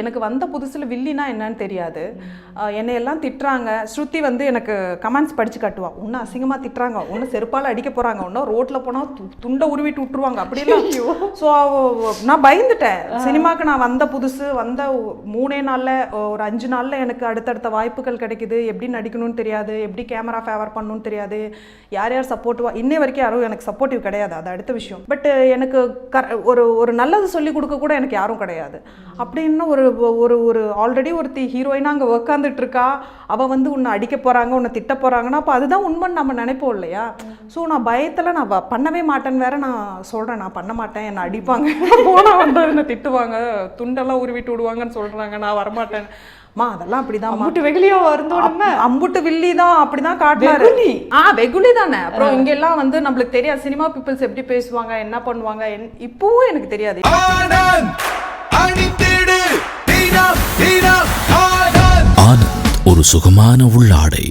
எனக்கு வந்த புதுசில் வில்லினா என்னன்னு தெரியாது. என்னை எல்லாம் திட்டுறாங்க. ஸ்ருதி வந்து எனக்கு கமெண்ட்ஸ் படித்து காட்டுவான், இன்னும் அசிங்கமாக திட்டுறாங்க, இன்னும் செருப்பால் அடிக்க போகிறாங்க, இன்னும் ரோட்டில் போனால் துண்டை உருவிட்டு விட்டுருவாங்க அப்படிலாம். ஸோ நான் பயந்துட்டேன். சினிமாவுக்கு நான் வந்த புதுசு, வந்த 3 நாளில் ஒரு 5 நாளில் எனக்கு அடுத்தடுத்த வாய்ப்புகள் கிடைக்குது. எப்படி நடிக்கணும்னு தெரியாது, எப்படி கேமரா ஃபேவர் பண்ணணும்னு தெரியாது, யார் யார் சப்போர்ட்டிவா இன்னை வரைக்கும் யாரும் எனக்கு சப்போர்ட்டிவ் கிடையாது, அது அடுத்த விஷயம். பட் எனக்கு ஒரு நல்லது சொல்லிக் கொடுக்க கூட எனக்கு யாரும் கிடையாது. அப்படின்னு ஒரு ஆல்ரெடி ஒருத்தி ஹீரோயினா அங்கே உட்காந்துட்டு இருக்கா, அவள் வந்து உன்னை அடிக்க போகிறாங்க, உன்னை திட்ட போகிறாங்கன்னா அப்போ அதுதான் உண்மைன்னு நம்ம நினைப்போம் இல்லையா? ஸோ நான் பயத்தில் நான் பண்ணவே மாட்டேன்னு வேற நான் சொல்கிறேன், நான் பண்ண மாட்டேன், என்னை அடிப்பாங்க, போனால் வந்து என்னை திட்டுவாங்க, துண்டெல்லாம் உருவிட்டு விடுவாங்கன்னு சொல்கிறாங்க, நான் வரமாட்டேன். அதெல்லாம் அப்படிதான். அம்புட்டு வெகுலியா வருந்தோம், அம்புட்டு வில்லி தான் அப்படிதான் காட்டுறாரு. வெகுலி தானே. அப்புறம் இங்க எல்லாம் வந்து நம்மளுக்கு தெரியாது சினிமா பீப்புள்ஸ் எப்படி பேசுவாங்க, என்ன பண்ணுவாங்க, இப்பவும் எனக்கு தெரியாது. ஆனந்த் ஒரு சுகமான உள்ளாடை.